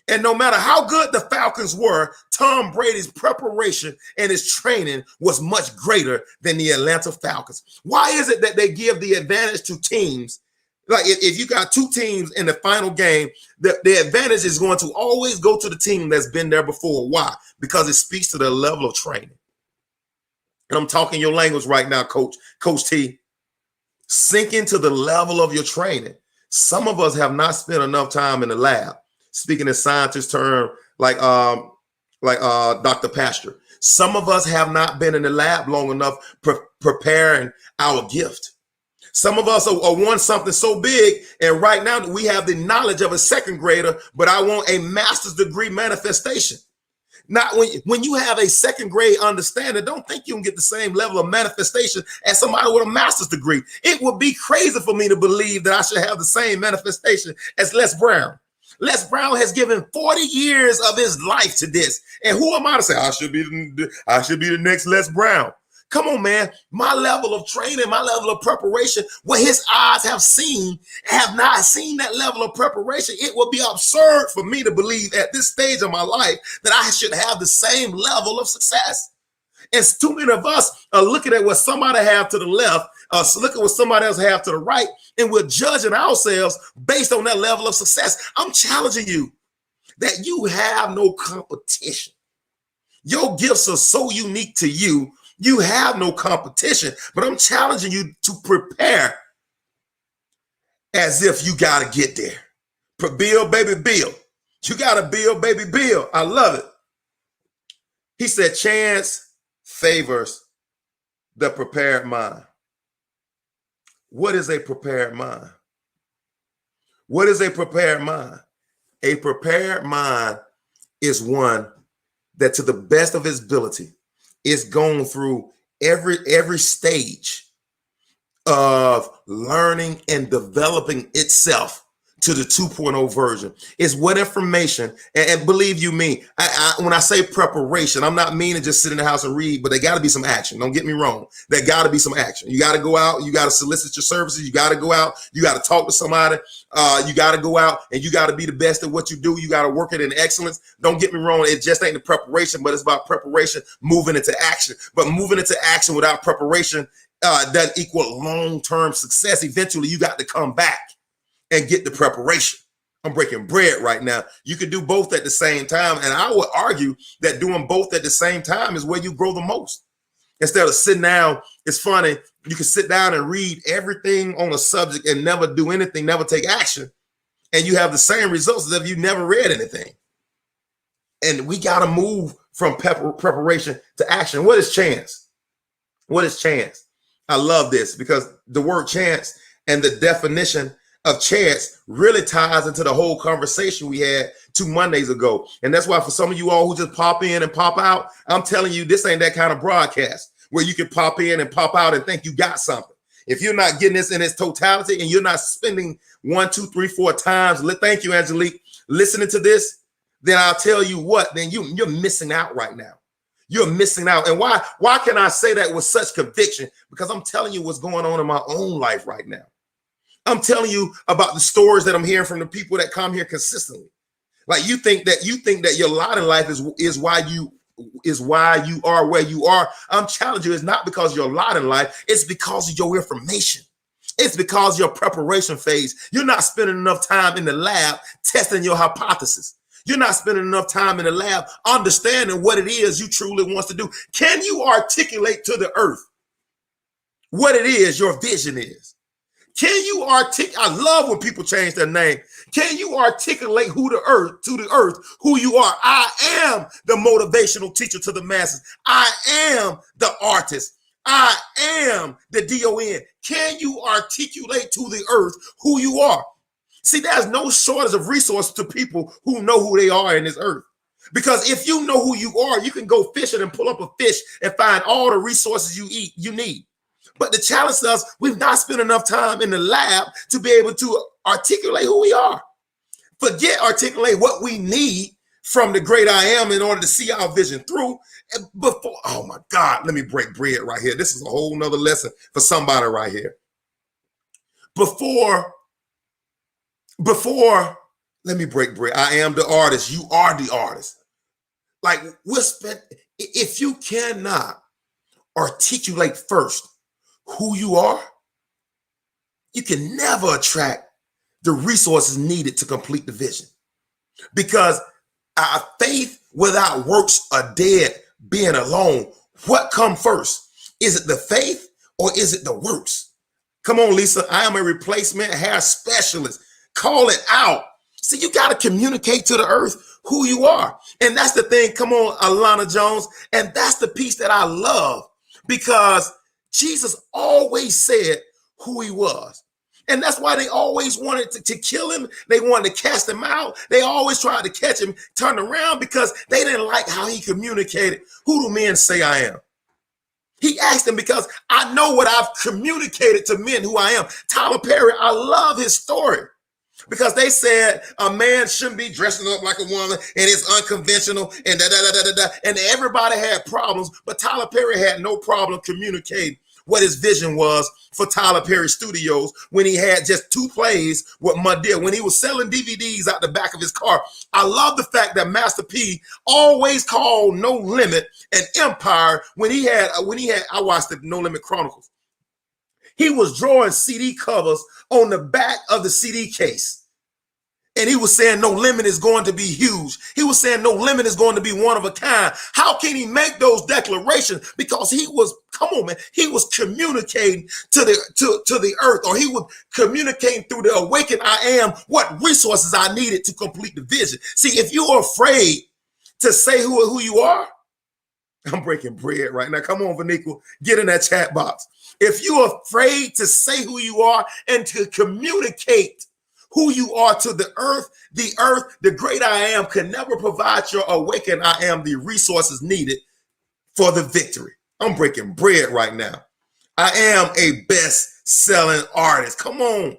And no matter how good the Falcons were, Tom Brady's preparation and his training was much greater than the Atlanta Falcons. Why is it that they give the advantage to teams? Like if you got two teams in the final game, the advantage is going to always go to the team that's been there before. Why? Because it speaks to the level of training. And I'm talking your language right now, Coach T. Sink into the level of your training. Some of us have not spent enough time in the lab. Speaking in scientist term, like Dr. Pastor. Some of us have not been in the lab long enough preparing our gift. Some of us are want something so big, and right now we have the knowledge of a second grader, but I want a master's degree manifestation. Not when you have a second grade understanding, don't think you can get the same level of manifestation as somebody with a master's degree. It would be crazy for me to believe that I should have the same manifestation as Les Brown. Les Brown has given 40 years of his life to this. And who am I to say I should be the next Les Brown? Come on, man. My level of training, my level of preparation, what his eyes have not seen that level of preparation. It would be absurd for me to believe at this stage of my life that I should have the same level of success. And too many of us are looking at what somebody have to the left, look at what somebody else have to the right, and we're judging ourselves based on that level of success. I'm challenging you that you have no competition. Your gifts are so unique to you. You have no competition, but I'm challenging you to prepare as if you got to get there. Build, baby, build. You got to build, baby, build. I love it. He said, chance favors the prepared mind. What is a prepared mind? What is a prepared mind? A prepared mind is one that, to the best of his ability, is going through every stage of learning and developing itself to the 2.0 version. Is what information, and believe you me, when I say preparation, I'm not meaning just sit in the house and read, but there got to be some action. Don't get me wrong. There got to be some action. You got to go out. You got to solicit your services. You got to go out. You got to talk to somebody. You got to go out and you got to be the best at what you do. You got to work it in excellence. Don't get me wrong. It just ain't the preparation, but it's about preparation moving into action. But moving into action without preparation doesn't equal long-term success. Eventually, you got to come back and get the preparation. I'm breaking bread right now. You can do both at the same time. And I would argue that doing both at the same time is where you grow the most. Instead of sitting down, it's funny, you can sit down and read everything on a subject and never do anything, never take action. And you have the same results as if you never read anything. And we got to move from preparation to action. What is chance? What is chance? I love this because the word chance and the definition of chance really ties into the whole conversation we had 2 Mondays ago. And that's why for some of you all who just pop in and pop out, I'm telling you, this ain't that kind of broadcast where you can pop in and pop out and think you got something. If you're not getting this in its totality and you're not spending 1, 2, 3, 4 times, thank you, Angelique, listening to this, then I'll tell you what, then you're missing out right now. You're missing out. And why can I say that with such conviction? Because I'm telling you what's going on in my own life right now. I'm telling you about the stories that I'm hearing from the people that come here consistently. Like you think that your lot in life is why you are where you are. I'm challenging you. It's not because your lot in life. It's because of your information. It's because your preparation phase. You're not spending enough time in the lab testing your hypothesis. You're not spending enough time in the lab understanding what it is you truly want to do. Can you articulate to the earth what it is your vision is? Can you articulate? I love when people change their name. Can you articulate to the earth, who you are? I am the motivational teacher to the masses. I am the artist. I am the DON. Can you articulate to the earth who you are? See, there's no shortage of resources to people who know who they are in this earth. Because if you know who you are, you can go fishing and pull up a fish and find all the resources you need. But the challenge is us, we've not spent enough time in the lab to be able to articulate who we are. Forget articulate what we need from the great I am in order to see our vision through. Before, oh my God, let me break bread right here. This is a whole nother lesson for somebody right here. Before, let me break bread. I am the artist. You are the artist. Like, if you cannot articulate first who you are, you can never attract the resources needed to complete the vision. Because our faith without works are dead, being alone. What comes first? Is it the faith or is it the works? Come on, Lisa. I am a replacement hair specialist. Call it out. See, you got to communicate to the earth who you are. And that's the thing. Come on, Alana Jones. And that's the piece that I love, because Jesus always said who he was. And that's why they always wanted to kill him. They wanted to cast him out. They always tried to catch him, turn around, because they didn't like how he communicated. Who do men say I am? He asked them, because I know what I've communicated to men who I am. Tyler Perry, I love his story, because they said a man shouldn't be dressing up like a woman and it's unconventional and da-da-da-da-da-da. And everybody had problems, but Tyler Perry had no problem communicating what his vision was for Tyler Perry Studios when he had just 2 plays with Madea, when he was selling DVDs out the back of his car. I love the fact that Master P always called No Limit an empire when he had, I watched the No Limit Chronicles. He was drawing CD covers on the back of the CD case. And he was saying no limit is going to be huge. He was saying no limit is going to be one of a kind. How can he make those declarations? Because he was, come on, man, he was communicating to the earth, or he was communicating through the Awaken I am what resources I needed to complete the vision. See, if you're afraid to say who you are, I'm breaking bread right now. Come on, Vanika, get in that chat box. If you're afraid to say who you are and to communicate who you are to the earth, the great I am can never provide your Awaken I am the resources needed for the victory. I'm breaking bread right now. I am a best-selling artist. Come on.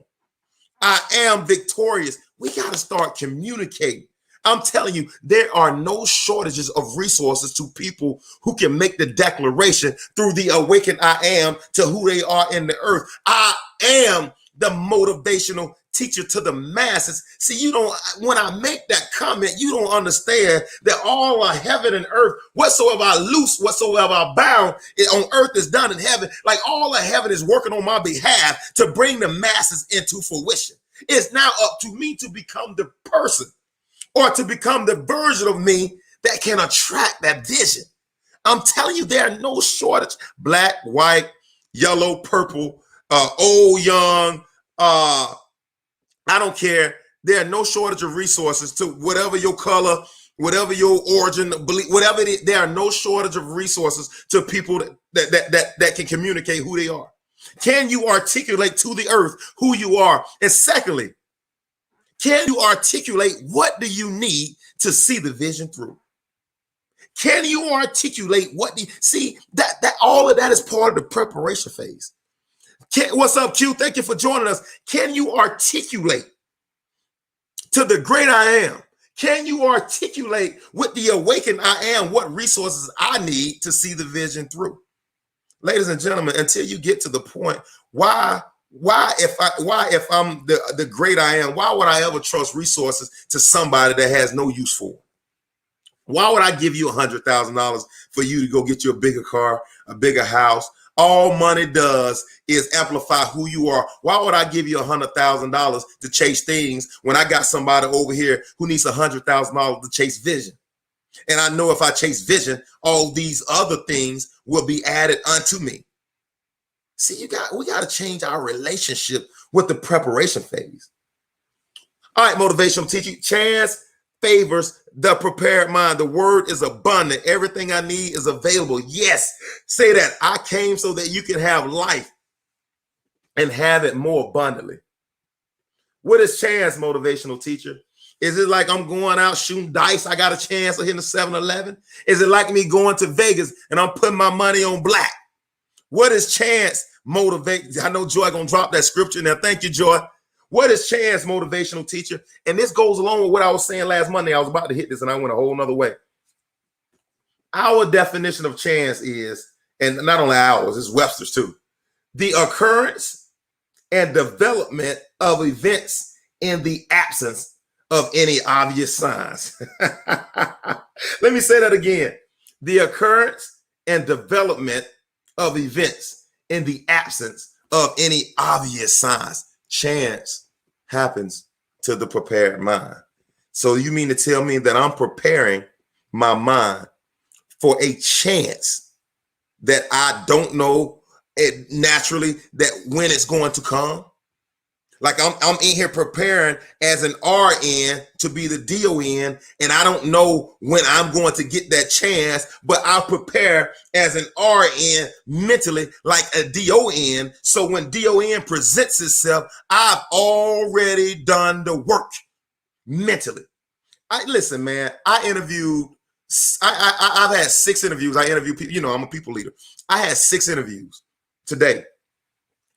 I am victorious. We got to start communicating. I'm telling you, there are no shortages of resources to people who can make the declaration through the Awaken I am to who they are in the earth. I am the motivational teacher to the masses. See, you don't, when I make that comment, you don't understand that all of heaven and earth, whatsoever I loose, whatsoever I bound on earth is done in heaven. Like all of heaven is working on my behalf to bring the masses into fruition. It's now up to me to become the person, or to become the version of me that can attract that vision. I'm telling you, there are no shortage. Black, white, yellow, purple, old, young, I don't care. There are no shortage of resources to whatever your color, whatever your origin, belief, whatever it is. There are no shortage of resources to people that can communicate who they are. Can you articulate to the earth who you are? And secondly, can you articulate what do you need to see the vision through? Can you articulate what do you see? That all of that is part of the preparation phase. What's up, Q? Thank you for joining us. Can you articulate to the great I am? Can you articulate with the Awaken I am what resources I need to see the vision through? Ladies and gentlemen, until you get to the point, why if I'm the great I am, why would I ever trust resources to somebody that has no use for them? Why would I give you $100,000 for you to go get you a bigger car, a bigger house? All money does is amplify who you are. Why would I give you $100,000 to chase things when I got somebody over here who needs $100,000 to chase vision? And I know if I chase vision, all these other things will be added unto me. See, we got to change our relationship with the preparation phase. All right, motivational teaching. Chance favors the prepared mind. The word is abundant. Everything I need is available. Yes, say that. I came so that you can have life and have it more abundantly. What is chance, motivational teacher? Is it like I'm going out shooting dice? I got a chance of hitting a 7-Eleven? Is it like me going to Vegas and I'm putting my money on black? What is chance motivate? I know Joy gonna drop that scripture now. Thank you, Joy. What is chance, motivational teacher? And this goes along with what I was saying last Monday. I was about to hit this and I went a whole nother way. Our definition of chance is, and not only ours, it's Webster's too, the occurrence and development of events in the absence of any obvious signs. Let me say that again. The occurrence and development of events in the absence of any obvious signs. Chance happens to the prepared mind. So you mean to tell me that I'm preparing my mind for a chance that I don't know naturally that when it's going to come? Like I'm in here preparing as an RN to be the DON, and I don't know when I'm going to get that chance, but I'll prepare as an RN mentally like a DON. So when DON presents itself, I've already done the work mentally. Listen, man, I've had 6 interviews. I interview people, you know, I'm a people leader. I had 6 interviews today.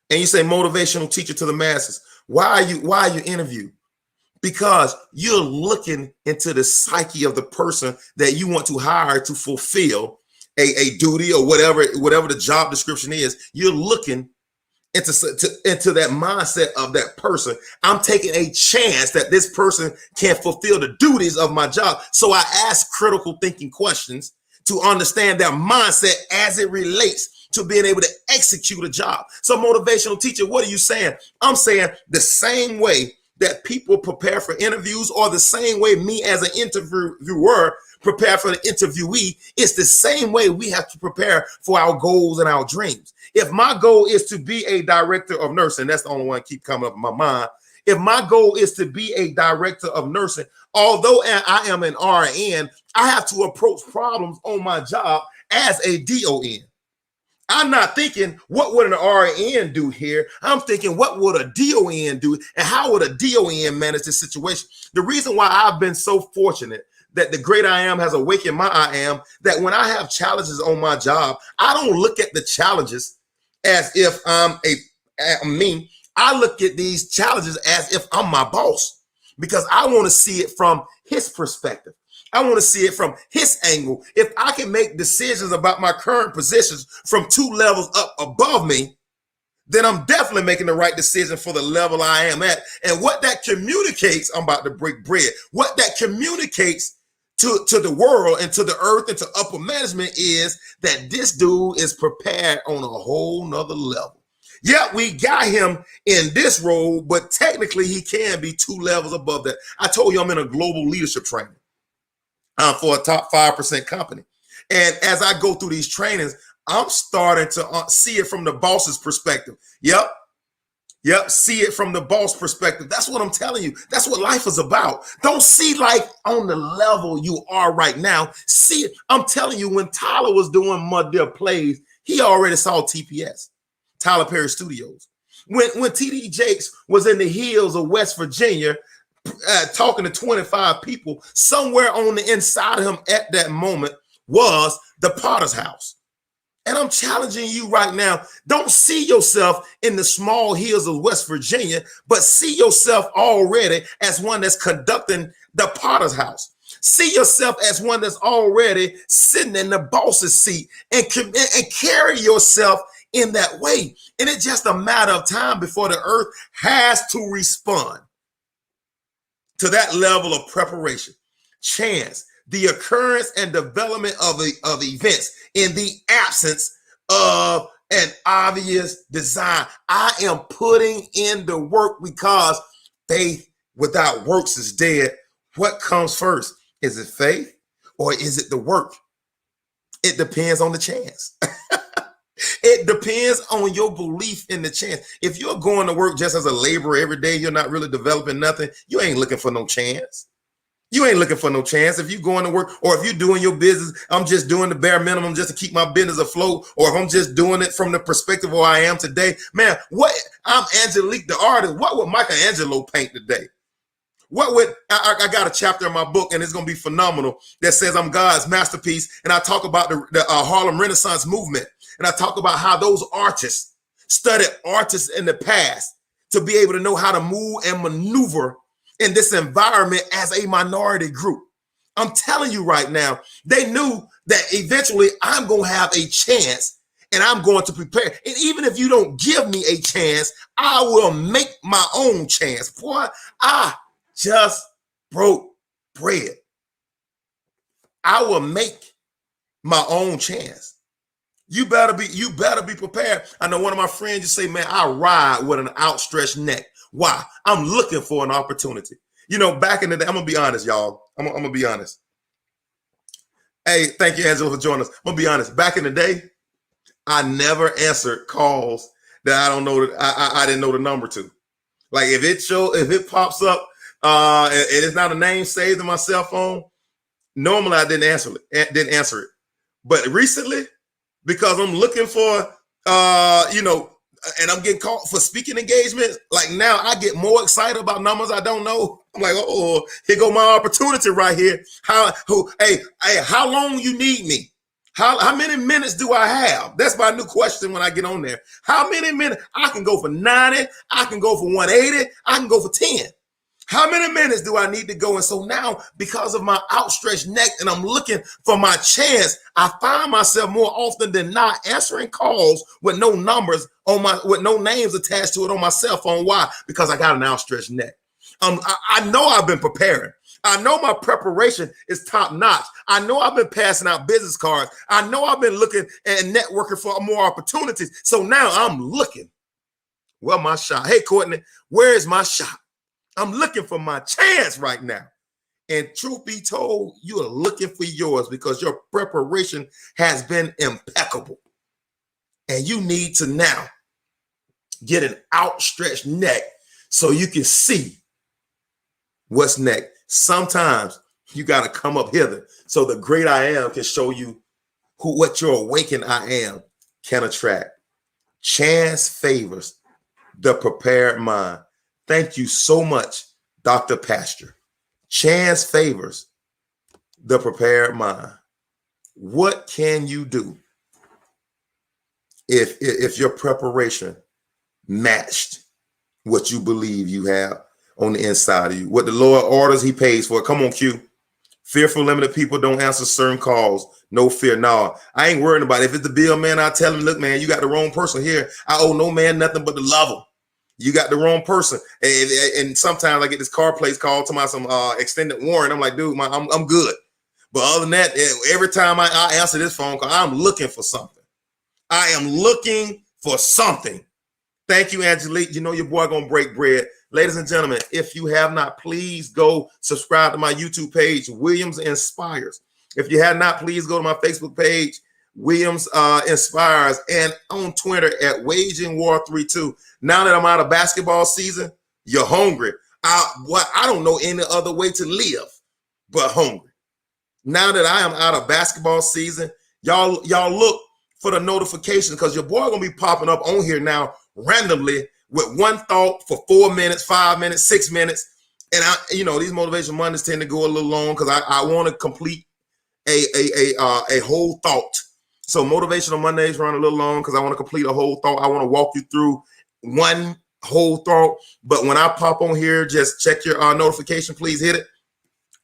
And you say motivational teacher to the masses. Why are you interviewing? Because you're looking into the psyche of the person that you want to hire to fulfill a duty or whatever the job description is. You're looking into that mindset of that person. I'm taking a chance that this person can fulfill the duties of my job. So I ask critical thinking questions to understand their mindset as it relates to being able to execute a job. So motivational teacher, what are you saying? I'm saying the same way that people prepare for interviews, or the same way me as an interviewer prepare for the interviewee, it's the same way we have to prepare for our goals and our dreams. If my goal is to be a director of nursing, that's the only one that keep coming up in my mind. If my goal is to be a director of nursing, although I am an RN, I have to approach problems on my job as a DON. I'm not thinking, what would an RN do here? I'm thinking, what would a DON do? And how would a DON manage this situation? The reason why I've been so fortunate that the great I am has awakened my I am, that when I have challenges on my job, I don't look at the challenges as if I'm me. I look at these challenges as if I'm my boss, because I want to see it from his perspective. I want to see it from his angle. If I can make decisions about my current positions from 2 levels up above me, then I'm definitely making the right decision for the level I am at. And what that communicates, I'm about to break bread. What that communicates to the world and to the earth and to upper management is that this dude is prepared on a whole nother level. Yeah, we got him in this role, but technically he can be 2 levels above that. I told you I'm in a global leadership training for a top 5% company. And as I go through these trainings, I'm starting to see it from the boss's perspective. Yep. See it from the boss perspective. That's what I'm telling you. That's what life is about. Don't see life on the level you are right now. See it. I'm telling you, when Tyler was doing Mud Deer Plays, he already saw TPS, Tyler Perry Studios. When TD Jakes was in the hills of West Virginia, talking to 25 people, somewhere on the inside of him at that moment was the Potter's House. And I'm challenging you right now. Don't see yourself in the small hills of West Virginia, but see yourself already as one that's conducting the Potter's House. See yourself as one that's already sitting in the boss's seat, and carry yourself in that way. And it's just a matter of time before the earth has to respond to that level of preparation. Chance, the occurrence and development of events in the absence of an obvious design. I am putting in the work, because faith without works is dead. What comes first? Is it faith or is it the work? It depends on the chance. It depends on your belief in the chance. If you're going to work just as a laborer every day, you're not really developing nothing. You ain't looking for no chance. You ain't looking for no chance. If you're going to work, or if you're doing your business, I'm just doing the bare minimum just to keep my business afloat, or if I'm just doing it from the perspective where I am today, man, I'm Angelique the artist. What would Michelangelo paint today? What would I got a chapter in my book, and it's going to be phenomenal, that says I'm God's masterpiece. And I talk about the Harlem Renaissance movement. And I talk about how those artists studied artists in the past to be able to know how to move and maneuver in this environment as a minority group. I'm telling you right now, they knew that eventually I'm going to have a chance, and I'm going to prepare. And even if you don't give me a chance, I will make my own chance. Boy, I just broke bread. I will make my own chance. You better be prepared. I know one of my friends just say, man, I ride with an outstretched neck. Why? I'm looking for an opportunity. You know, back in the day, I'm gonna be honest, y'all. I'm gonna be honest. Hey, thank you, Angela, for joining us. I'm gonna be honest. Back in the day, I never answered calls that I don't know that I didn't know the number to. Like if it pops up, and it's not a name saved in my cell phone, normally I didn't answer it. But recently, because I'm looking for, and I'm getting called for speaking engagements. Like now I get more excited about numbers I don't know. I'm like, oh, here go my opportunity right here. Hey, how long you need me? How many minutes do I have? That's my new question when I get on there. How many minutes? I can go for 90. I can go for 180. I can go for 10. How many minutes do I need to go? And so now, because of my outstretched neck and I'm looking for my chance, I find myself more often than not answering calls with no numbers with no names attached to it on my cell phone. Why? Because I got an outstretched neck. I know I've been preparing. I know my preparation is top notch. I know I've been passing out business cards. I know I've been looking and networking for more opportunities. So now I'm looking. Well, my shot. Hey, Courtney, where is my shot? I'm looking for my chance right now. And truth be told, you are looking for yours because your preparation has been impeccable. And you need to now get an outstretched neck so you can see what's next. Sometimes you got to come up hither so the great I am can show you what your awakened I am can attract. Chance favors the prepared mind. Thank you so much, Dr. Pastor. Chance favors the prepared mind. What can you do if your preparation matched what you believe you have on the inside of you? What the Lord orders, he pays for it. Come on, Q. Fearful, limited people don't answer certain calls. No fear. No, I ain't worrying about it. If it's the bill, man, I tell him, look, man, you got the wrong person here. I owe no man nothing but to love him. You got the wrong person. And sometimes I get this car place call to my some extended warrant. I'm like, dude, I'm good. But other than that, every time I answer this phone call, I'm looking for something. I am looking for something. Thank you, Angelique. You know your boy gonna break bread. Ladies and gentlemen, if you have not, please go subscribe to my YouTube page, Williams Inspires. If you have not, please go to my Facebook page, Williams Inspires, and on Twitter at Waging War 32. Now that I'm out of basketball season, you're hungry. I don't know any other way to live but hungry. Now that I am out of basketball season, y'all look for the notification because your boy gonna be popping up on here now randomly with one thought for 4 minutes, 5 minutes, 6 minutes. And these Motivational Mondays tend to go a little long because I want to complete a whole thought. So Motivational Mondays run a little long because I want to complete a whole thought. I want to walk you through one whole thought. But when I pop on here, just check your notification. Please hit it.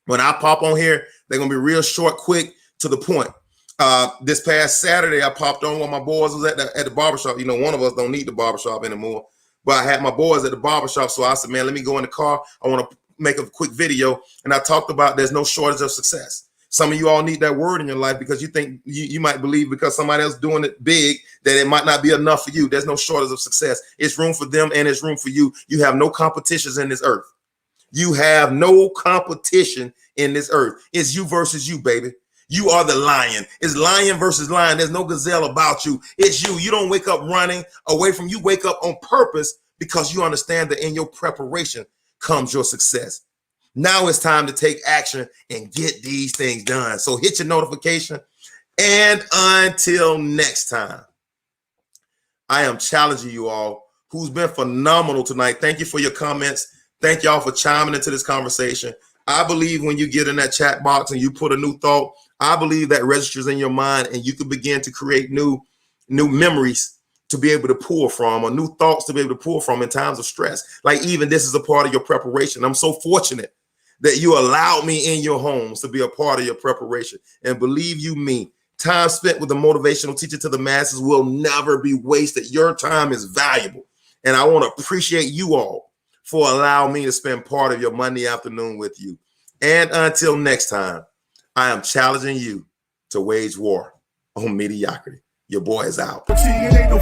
When I pop on here, they're going to be real short, quick, to the point. This past Saturday, I popped on when my boys was at the barbershop. You know, one of us don't need the barbershop anymore. But I had my boys at the barbershop. So I said, man, let me go in the car. I want to make a quick video. And I talked about there's no shortage of success. Some of you all need that word in your life because you think you might believe because somebody else doing it big that it might not be enough for you. There's no shortage of success. It's room for them and it's room for you. You have no competitions in this earth. You have no competition in this earth. It's you versus you, baby. You are the lion. It's lion versus lion. There's no gazelle about you. It's you. You don't wake up running away from you. Wake up on purpose because you understand that in your preparation comes your success. Now it's time to take action and get these things done. So hit your notification. And until next time, I am challenging you all who's been phenomenal tonight. Thank you for your comments. Thank y'all for chiming into this conversation. I believe when you get in that chat box and you put a new thought, I believe that registers in your mind and you can begin to create new memories to be able to pull from, or new thoughts to be able to pull from in times of stress. Like even this is a part of your preparation. I'm so fortunate that you allowed me in your homes to be a part of your preparation. And believe you me, time spent with the motivational teacher to the masses will never be wasted. Your time is valuable. And I want to appreciate you all for allowing me to spend part of your Monday afternoon with you. And until next time, I am challenging you to wage war on mediocrity. Your boy is out. It ain't no